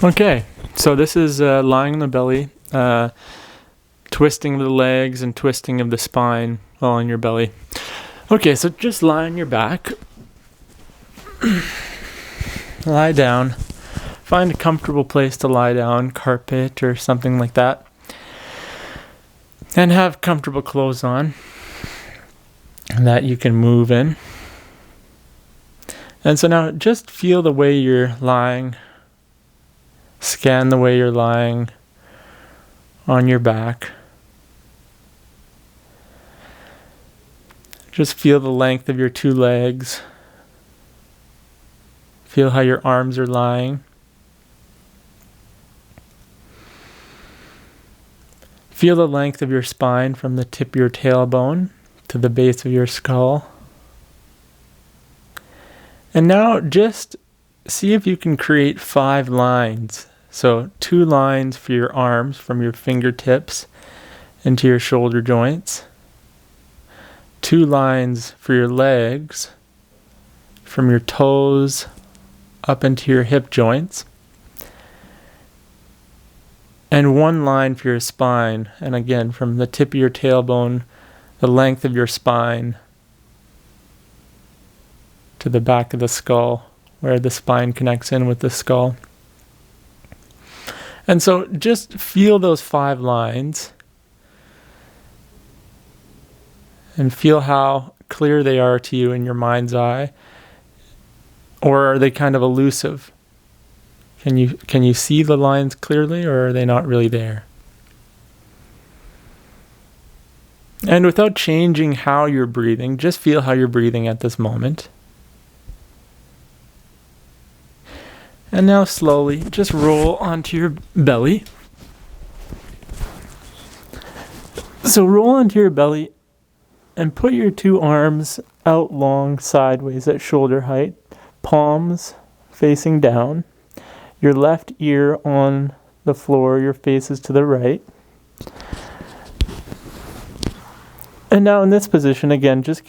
Okay, so this is lying on the belly, twisting of the legs and twisting of the spine while on your belly. Okay, so just lie on your back. Lie down. Find a comfortable place to lie down, carpet or something like that. And have comfortable clothes on that you can move in. And so now just feel the way you're lying. Scan the way you're lying on your back. Just feel the length of your two legs. Feel how your arms are lying. Feel the length of your spine from the tip of your tailbone to the base of your skull. And now just see if you can create 5 lines. So 2 lines for your arms from your fingertips into your shoulder joints. 2 lines for your legs from your toes up into your hip joints. And 1 line for your spine. And again, from the tip of your tailbone, the length of your spine to the back of the skull, where the spine connects in with the skull. And so just feel those 5 lines and feel how clear they are to you in your mind's eye. Or are they kind of elusive? Can you see the lines clearly, or are they not really there? And without changing how you're breathing, just feel how you're breathing at this moment. And now slowly, just roll onto your belly. So roll onto your belly and put your 2 arms out long sideways at shoulder height, palms facing down, your left ear on the floor, your face is to the right. And now in this position, again, just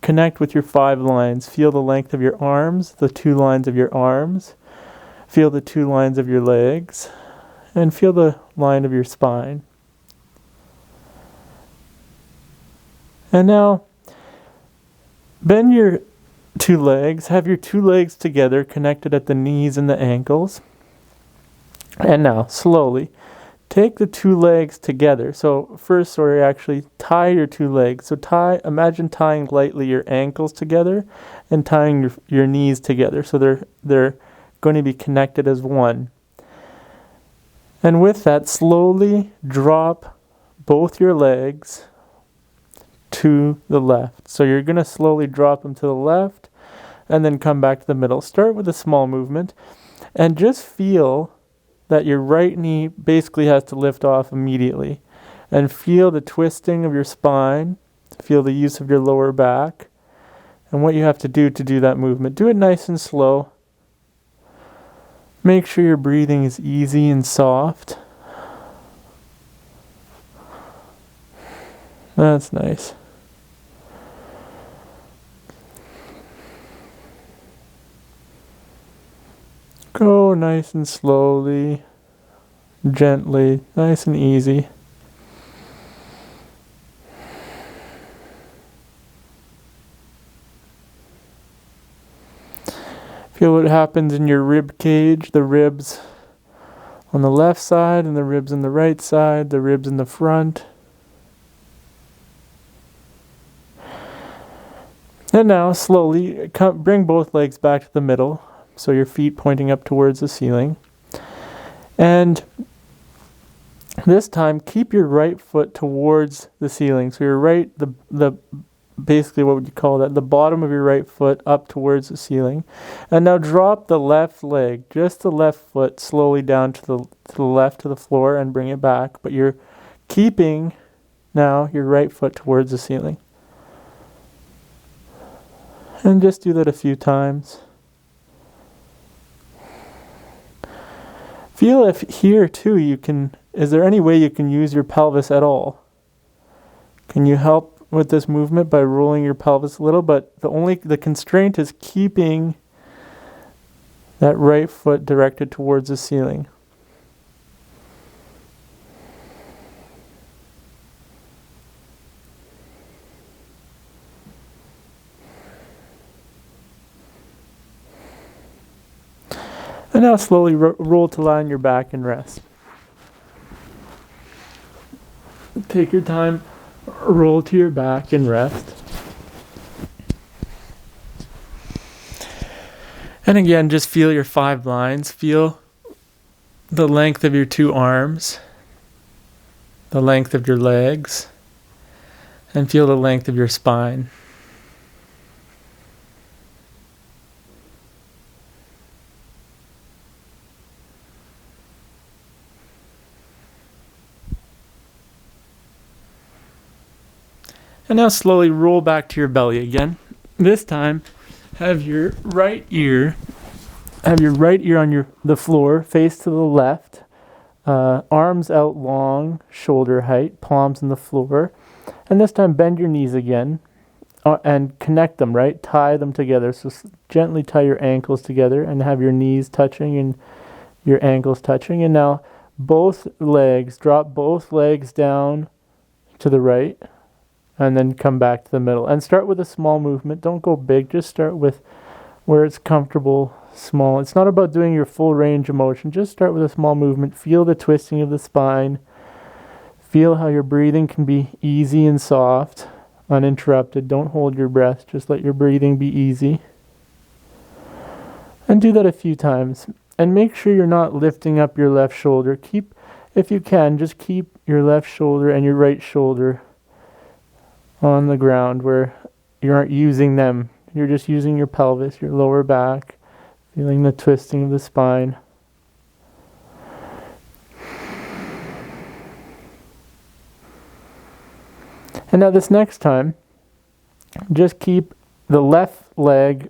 connect with your 5 lines. Feel the length of your arms, the 2 lines of your arms. Feel the 2 lines of your legs, and feel the line of your spine. And now, bend your 2 legs, have your 2 legs together, connected at the knees and the ankles. And now, slowly, take the 2 legs together. So first, actually tie your 2 legs. So imagine tying lightly your ankles together and tying your knees together. So they're going to be connected as one. And with that, slowly drop both your legs to the left. So you're going to slowly drop them to the left and then come back to the middle. Start with a small movement and just feel that your right knee basically has to lift off immediately. And feel the twisting of your spine. Feel the use of your lower back and what you have to do that movement. Do it nice and slow. Make sure your breathing is easy and soft. That's nice. Go nice and slowly, gently, nice and easy. Feel what happens in your rib cage, the ribs on the left side and the ribs on the right side, the ribs in the front. And now slowly bring both legs back to the middle, so your feet pointing up towards the ceiling. And this time keep your right foot towards the ceiling. So your right, the basically, what would you call that? The bottom of your right foot up towards the ceiling. And now drop the left leg, just the left foot, slowly down to the left of the floor and bring it back. But you're keeping now your right foot towards the ceiling. And just do that a few times. Feel if here too is there any way you can use your pelvis at all? Can you help with this movement by rolling your pelvis a little, but the constraint is keeping that right foot directed towards the ceiling. And now slowly roll to lie on your back and rest. Take your time, roll to your back and rest. And again, just feel your 5 lines. Feel the length of your 2 arms, the length of your legs, and feel the length of your spine. And now slowly roll back to your belly again. This time, have your right ear on the floor, face to the left, arms out long, shoulder height, palms on the floor. And this time bend your knees again and connect them, right? Tie them together. So gently tie your ankles together and have your knees touching and your ankles touching. And now drop both legs down to the right. And then come back to the middle. And start with a small movement. Don't go big. Just start with where it's comfortable, small. It's not about doing your full range of motion. Just start with a small movement. Feel the twisting of the spine. Feel how your breathing can be easy and soft, uninterrupted. Don't hold your breath. Just let your breathing be easy. And do that a few times. And make sure you're not lifting up your left shoulder. If you can, just keep your left shoulder and your right shoulder on the ground where you aren't using them. You're just using your pelvis, your lower back, feeling the twisting of the spine. And now this next time, just keep the left leg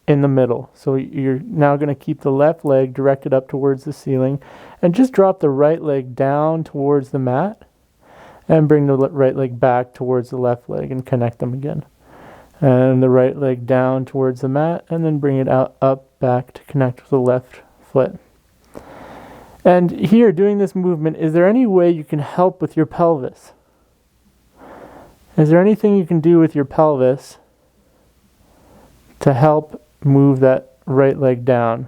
in the middle. So you're now going to keep the left leg directed up towards the ceiling and just drop the right leg down towards the mat. And bring the right leg back towards the left leg and connect them again. And the right leg down towards the mat and then bring it up back to connect with the left foot. And here, doing this movement, is there any way you can help with your pelvis? Is there anything you can do with your pelvis to help move that right leg down?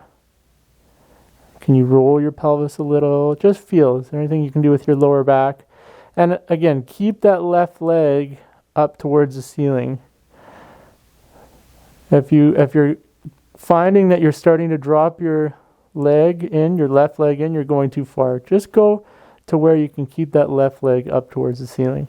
Can you roll your pelvis a little? Just feel. Is there anything you can do with your lower back? And again, keep that left leg up towards the ceiling. If you're finding that you're starting to drop your left leg in, you're going too far. Just go to where you can keep that left leg up towards the ceiling.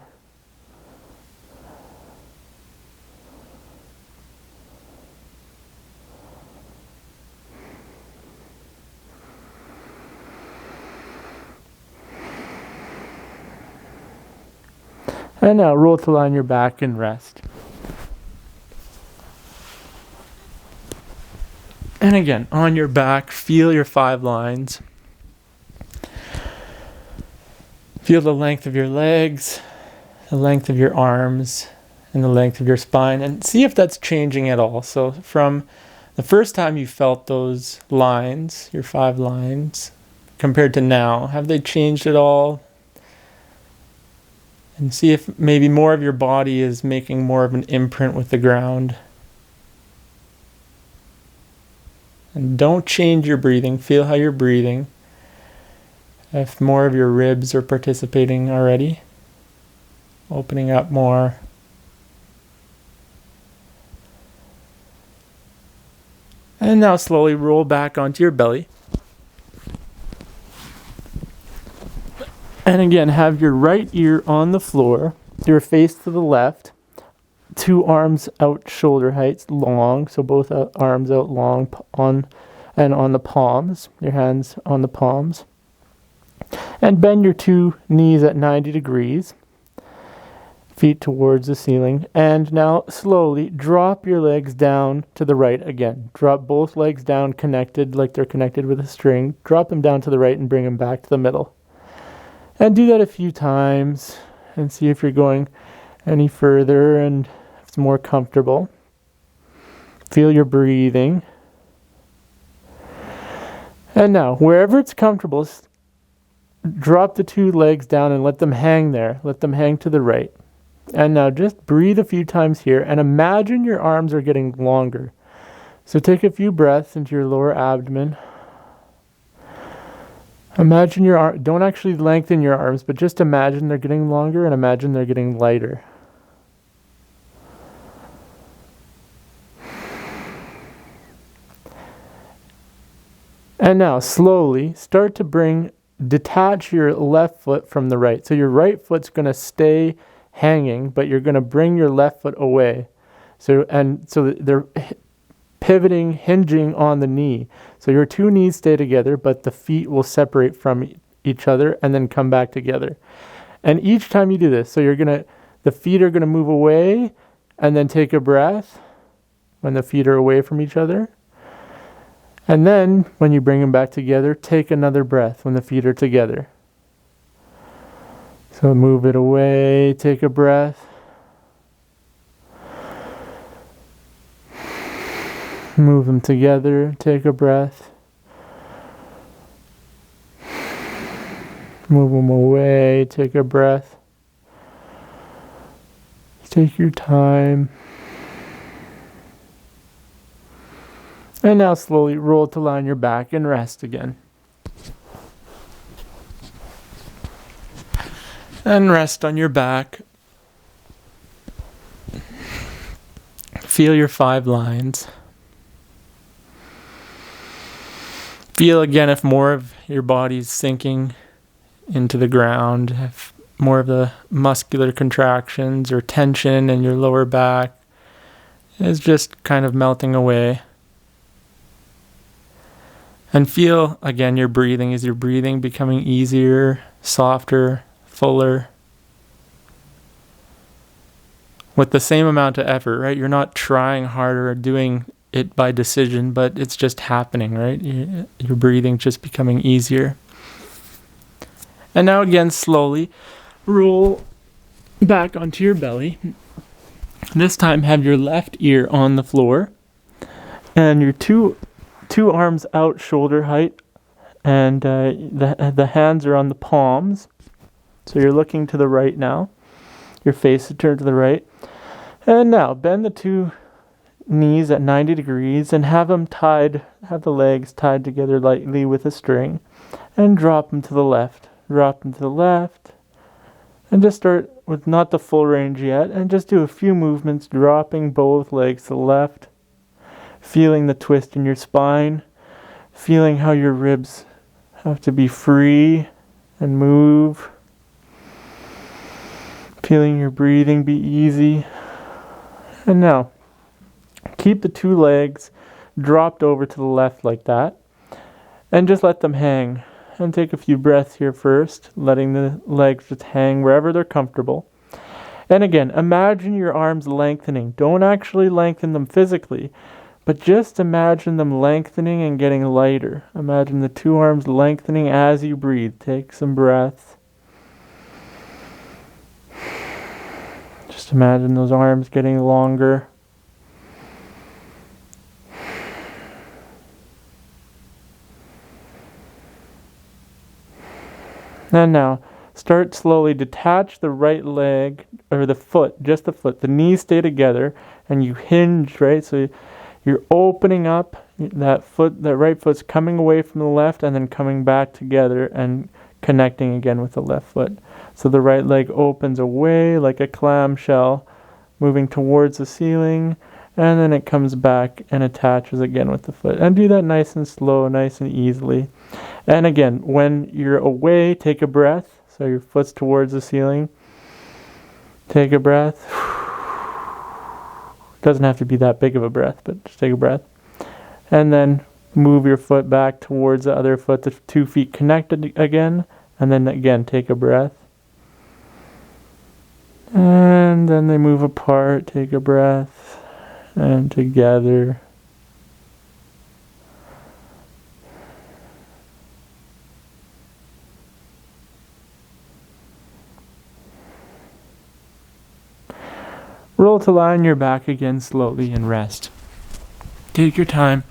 And now roll to lie on your back and rest. And again, on your back, feel your 5 lines. Feel the length of your legs, the length of your arms, and the length of your spine. And see if that's changing at all. So from the first time you felt those lines, your 5 lines, compared to now, have they changed at all? And see if maybe more of your body is making more of an imprint with the ground. And don't change your breathing. Feel how you're breathing. If more of your ribs are participating already, opening up more. And now slowly roll back onto your belly. And again, have your right ear on the floor, your face to the left, 2 arms out shoulder height, long, so both arms out long on the palms, your hands on the palms. And bend your 2 knees at 90 degrees, feet towards the ceiling. And now slowly drop your legs down to the right again. Drop both legs down connected like they're connected with a string. Drop them down to the right and bring them back to the middle. And do that a few times and see if you're going any further and if it's more comfortable. Feel your breathing. And now, wherever it's comfortable, drop the 2 legs down and let them hang there. Let them hang to the right. And now just breathe a few times here and imagine your arms are getting longer. So take a few breaths into your lower abdomen. Imagine your arm, don't actually lengthen your arms, but just imagine they're getting longer and imagine they're getting lighter. And now slowly start to detach your left foot from the right. So your right foot's going to stay hanging, but you're going to bring your left foot away. So they're pivoting, hinging on the knee. So your two knees stay together, but the feet will separate from each other and then come back together. And each time you do this, so the feet are going to move away and then take a breath when the feet are away from each other. And then, when you bring them back together, take another breath when the feet are together. So move it away, take a breath. Move them together, take a breath. Move them away, take a breath. Take your time. And now slowly roll to lie on your back and rest again. And rest on your back. Feel your 5 lines. Feel again if more of your body's sinking into the ground, if more of the muscular contractions or tension in your lower back is just kind of melting away. And feel, again, your breathing. Is your breathing becoming easier, softer, fuller? With the same amount of effort, right? You're not trying harder or doing it by decision, but it's just happening, right? Your breathing just becoming easier. And now again, slowly roll back onto your belly. This time have your left ear on the floor and your two arms out shoulder height, and the hands are on the palms. So you're looking to the right now. Your face is turned to the right. And now bend the two knees at 90 degrees and have the legs tied together lightly with a string, and drop them to the left. Drop them to the left. And just start with not the full range yet, and just do a few movements, dropping both legs to the left. Feeling the twist in your spine, feeling how your ribs have to be free and move, feeling your breathing be easy. And now, keep the two legs dropped over to the left like that, and just let them hang. And take a few breaths here first, letting the legs just hang wherever they're comfortable. And again, imagine your arms lengthening. Don't actually lengthen them physically, but just imagine them lengthening and getting lighter. Imagine the two arms lengthening as you breathe. Take some breaths. Just imagine those arms getting longer. And now, start slowly, detach the right leg, or the foot, just the foot. The knees stay together, and you hinge, right? So you're opening up that foot, that right foot's coming away from the left and then coming back together and connecting again with the left foot. So the right leg opens away like a clamshell, moving towards the ceiling, and then it comes back and attaches again with the foot. And do that nice and slow, nice and easily. And again, when you're away, take a breath. So your foot's towards the ceiling. Take a breath. Doesn't have to be that big of a breath, but just take a breath. And then move your foot back towards the other foot, the 2 feet connected again. And then again, take a breath. And then they move apart, take a breath. And together. Roll to lie on your back again slowly and rest. Take your time.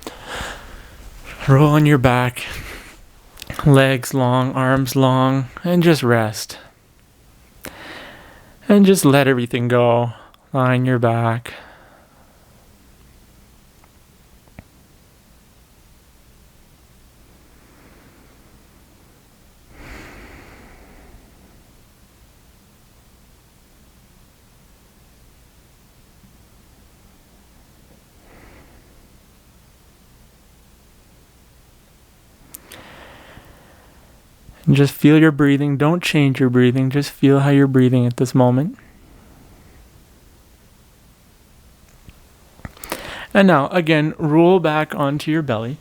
Roll on your back. Legs long, arms long, and just rest. And just let everything go. Lie on your back. And just feel your breathing. Don't change your breathing. Just feel how you're breathing at this moment. And now, again, roll back onto your belly.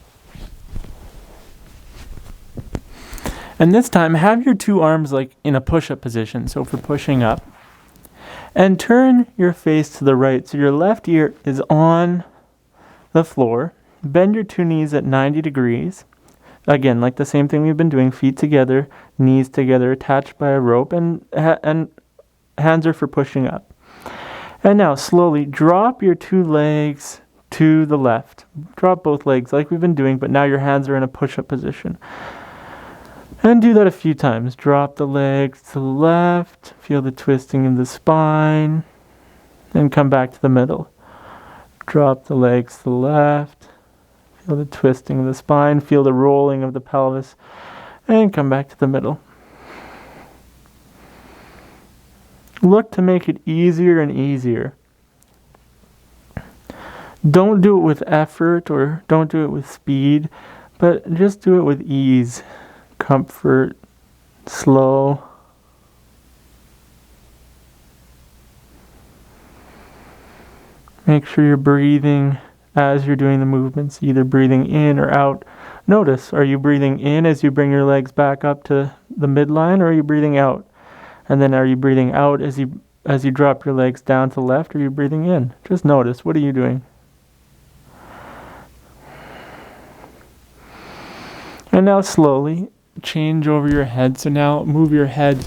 And this time, have your two arms like in a push-up position, so for pushing up. And turn your face to the right, so your left ear is on the floor. Bend your two knees at 90 degrees. Again, like the same thing we've been doing, feet together, knees together, attached by a rope, and hands are for pushing up. And now, slowly drop your two legs to the left. Drop both legs like we've been doing, but now your hands are in a push-up position. And do that a few times. Drop the legs to the left. Feel the twisting of the spine. And come back to the middle. Drop the legs to the left. Feel the twisting of the spine. Feel the rolling of the pelvis. And come back to the middle. Look to make it easier and easier. Don't do it with effort or don't do it with speed, but just do it with ease. Comfort, slow. Make sure you're breathing as you're doing the movements, either breathing in or out. Notice, are you breathing in as you bring your legs back up to the midline, or are you breathing out? And then are you breathing out as you drop your legs down to the left, or are you breathing in? Just notice, what are you doing? And now slowly change over your head. So now move your head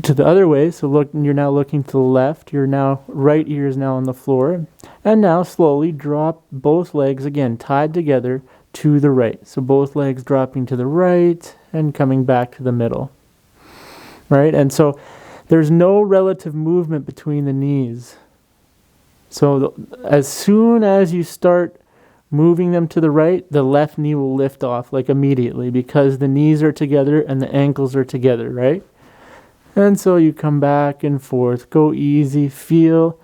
to the other way. So look, you're now looking to the left. Your now right ear is now on the floor. And now slowly drop both legs again tied together to the right. So both legs dropping to the right and coming back to the middle. Right? And so there's no relative movement between the knees. So as soon as you start moving them to the right, the left knee will lift off like immediately because the knees are together and the ankles are together, right? And so you come back and forth, go easy, feel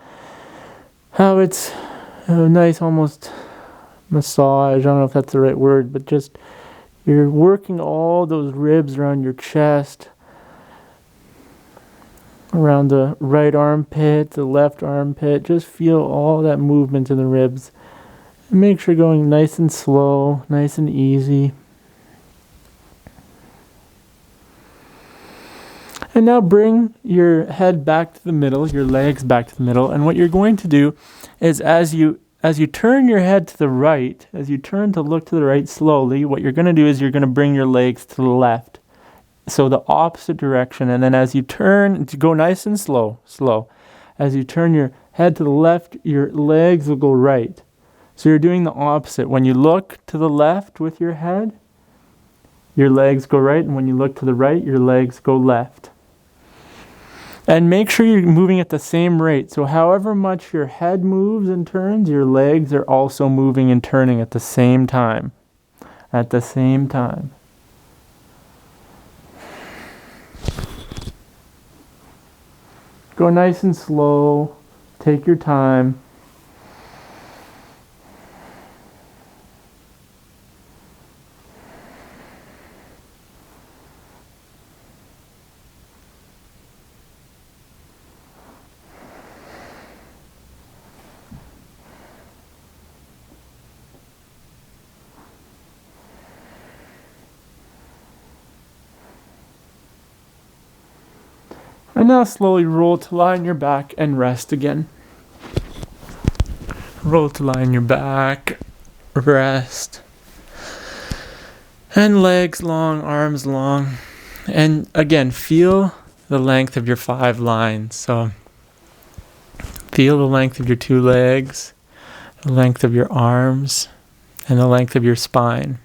how it's a nice almost massage, I don't know if that's the right word, but just you're working all those ribs around your chest, around the right armpit, the left armpit, just feel all that movement in the ribs. Make sure you're going nice and slow, nice and easy. And now bring your head back to the middle, your legs back to the middle. And what you're going to do is as you turn your head to the right, as you turn to look to the right slowly, what you're going to do is you're going to bring your legs to the left. So the opposite direction. And then as you turn, to go nice and slow. As you turn your head to the left, your legs will go right. So you're doing the opposite. When you look to the left with your head, your legs go right. And when you look to the right, your legs go left. And make sure you're moving at the same rate. So however much your head moves and turns, your legs are also moving and turning at the same time. At the same time. Go nice and slow. Take your time. And now slowly roll to lie on your back and rest again. Roll to lie on your back, rest. And legs long, arms long. And again, feel the length of your 5 lines. So feel the length of your 2 legs, the length of your arms, and the length of your spine.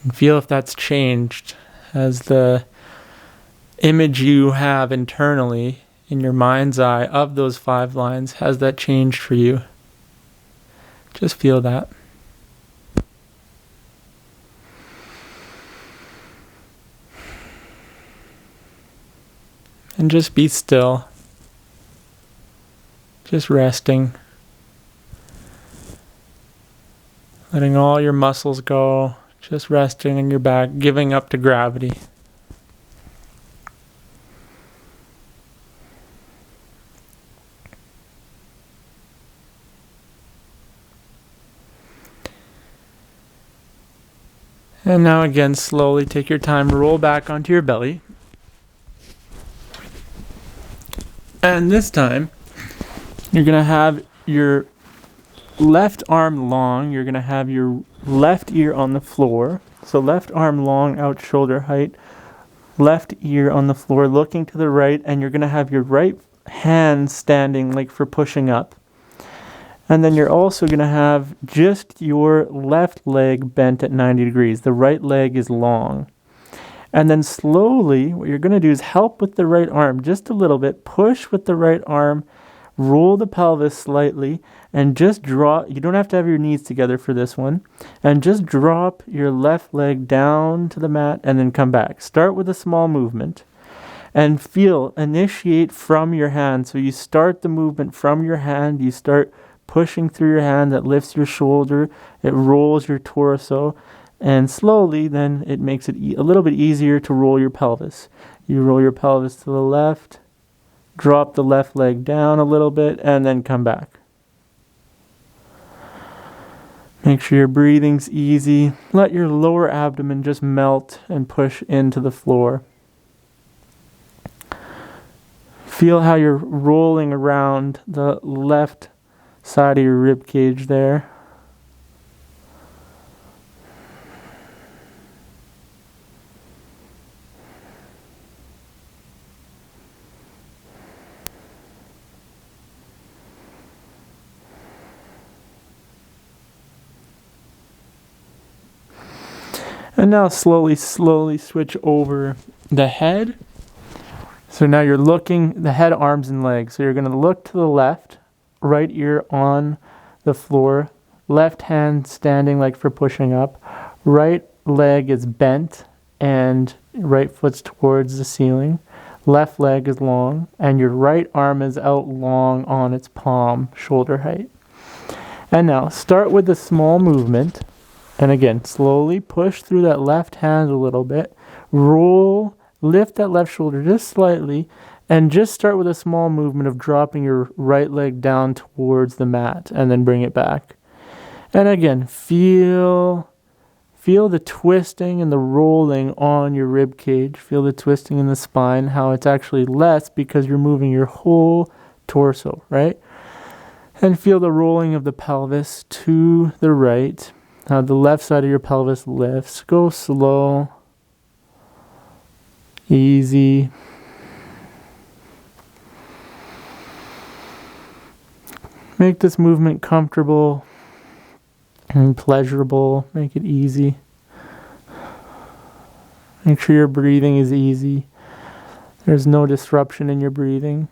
And feel if that's changed as the image you have internally in your mind's eye of those 5 lines, has that changed for you? Just feel that. And just be still. Just resting. letting all your muscles go, just resting in your back, giving up to gravity. And now again, slowly take your time, roll back onto your belly. And this time, you're going to have your left arm long. You're going to have your left ear on the floor. So left arm long, out shoulder height. Left ear on the floor, looking to the right. And you're going to have your right hand standing like for pushing up. And then you're also going to have just your left leg bent at 90 degrees. The right leg is long. And then slowly, what you're going to do is help with the right arm just a little bit. Push with the right arm. Roll the pelvis slightly. And just drop. You don't have to have your knees together for this one. And just drop your left leg down to the mat and then come back. Start with a small movement. And initiate from your hand. So you start the movement from your hand. You start pushing through your hand. That lifts your shoulder, it rolls your torso, and slowly then it makes it a little bit easier to roll your pelvis. You roll your pelvis to the left, drop the left leg down a little bit, and then come back. Make sure your breathing's easy. Let your lower abdomen just melt and push into the floor. Feel how you're rolling around the left side of your rib cage there. And now slowly switch over the head. So now you're looking, the head, arms, and legs. So you're going to look to the left, right ear on the floor, left hand standing like for pushing up, right leg is bent and right foot's towards the ceiling, left leg is long, and your right arm is out long on its palm, shoulder height. And now start with a small movement, and again, slowly push through that left hand a little bit, roll, lift that left shoulder just slightly, and just start with a small movement of dropping your right leg down towards the mat and then bring it back. And again, feel the twisting and the rolling on your rib cage. Feel the twisting in the spine, how it's actually less because you're moving your whole torso, right? And feel the rolling of the pelvis to the right. How the left side of your pelvis lifts. Go slow, easy. Make this movement comfortable and pleasurable. Make it easy. Make sure your breathing is easy. There's no disruption in your breathing.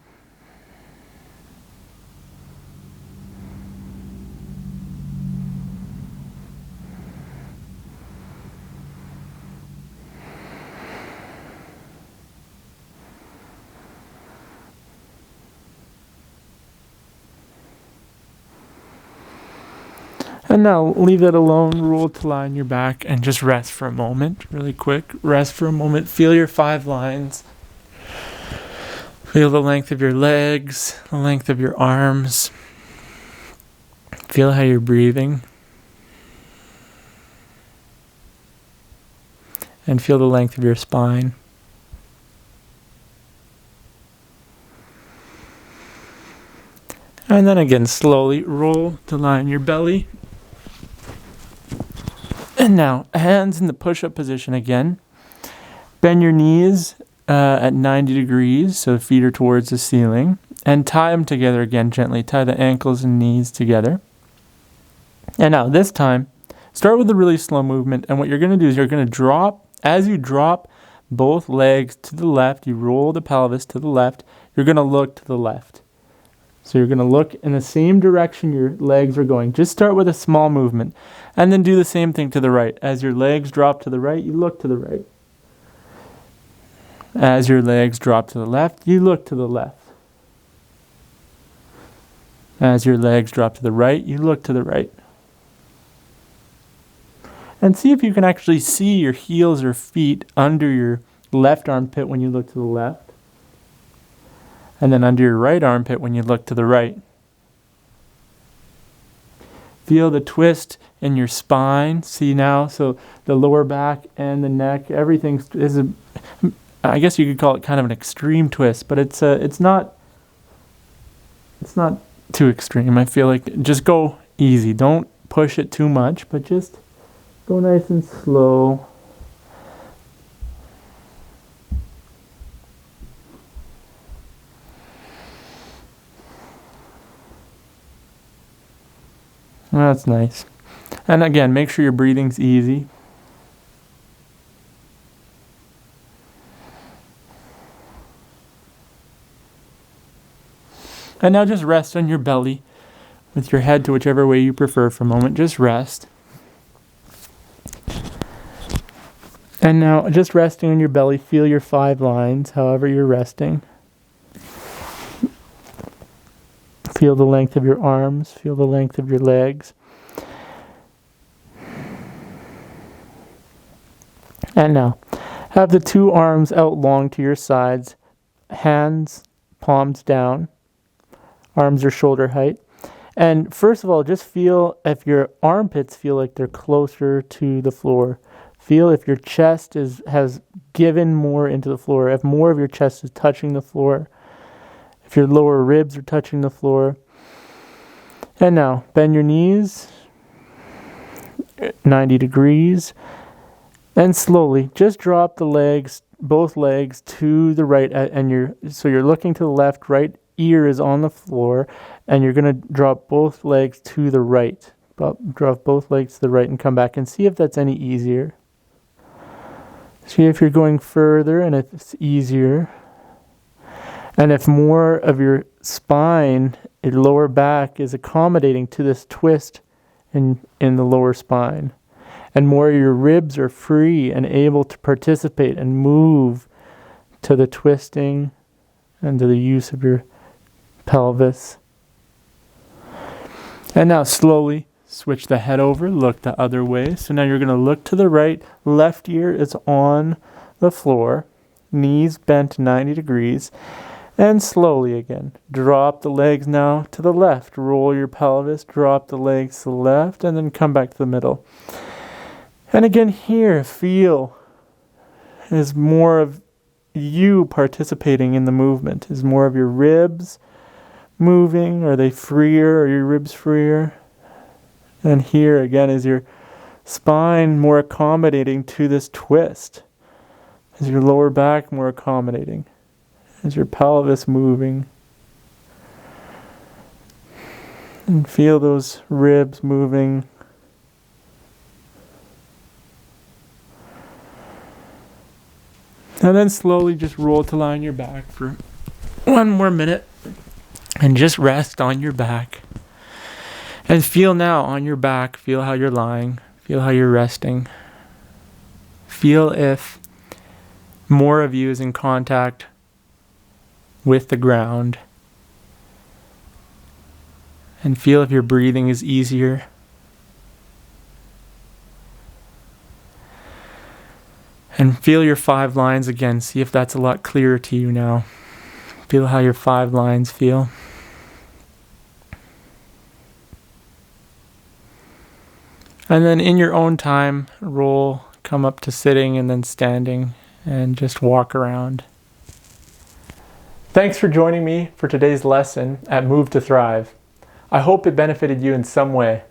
And now leave that alone, roll to lie on your back, and just rest for a moment, really quick. Rest for a moment, feel your 5 lines. Feel the length of your legs, the length of your arms. Feel how you're breathing. And feel the length of your spine. And then again, slowly roll to lie on your belly. And now, hands in the push-up position again. Bend your knees at 90 degrees, so feet are towards the ceiling. And tie them together again gently. Tie the ankles and knees together. And now, this time, start with a really slow movement. And what you're going to do is you're going to drop. As you drop both legs to the left, you roll the pelvis to the left. You're going to look to the left. So you're going to look in the same direction your legs are going. Just start with a small movement. And then do the same thing to the right. As your legs drop to the right, you look to the right. As your legs drop to the left, you look to the left. As your legs drop to the right, you look to the right. And see if you can actually see your heels or feet under your left armpit when you look to the left. And then under your right armpit when you look to the right. Feel the twist in your spine. See now, so the lower back and the neck, everything is I guess you could call it kind of an extreme twist, but it's not too extreme. I feel like just go easy. Don't push it too much, but just go nice and slow. That's nice. And again, make sure your breathing's easy. And now just rest on your belly with your head to whichever way you prefer for a moment. Just rest. And now just resting on your belly, feel your 5 lines, however you're resting. Feel the length of your arms, feel the length of your legs. And now, have the 2 arms out long to your sides, hands, palms down, arms are shoulder height. And first of all, just feel if your armpits feel like they're closer to the floor. Feel if your chest has given more into the floor, if more of your chest is touching the floor. If your lower ribs are touching the floor. And now, bend your knees 90 degrees. And slowly, just drop the legs, both legs to the right. So you're looking to the left, right ear is on the floor. And you're going to drop both legs to the right. Drop both legs to the right and come back and see if that's any easier. See if you're going further and if it's easier. And if more of your spine, your lower back is accommodating to this twist in the lower spine. And more of your ribs are free and able to participate and move to the twisting and to the use of your pelvis. And now slowly switch the head over, look the other way. So now you're going to look to the right. Left ear is on the floor. Knees bent 90 degrees. And slowly again, drop the legs now to the left. Roll your pelvis, drop the legs to the left, and then come back to the middle. And again here, feel is more of you participating in the movement. Is more of your ribs moving? Are they freer? Are your ribs freer? And here again, is your spine more accommodating to this twist? Is your lower back more accommodating? Is your pelvis moving? And feel those ribs moving. And then slowly just roll to lie on your back for 1 more minute. And just rest on your back. And feel now on your back, feel how you're lying. Feel how you're resting. Feel if more of you is in contact with the ground. And feel if your breathing is easier. And feel your 5 lines again. See if that's a lot clearer to you now. Feel how your 5 lines feel. And then in your own time, roll, come up to sitting and then standing and just walk around. Thanks for joining me for today's lesson at Move to Thrive. I hope it benefited you in some way.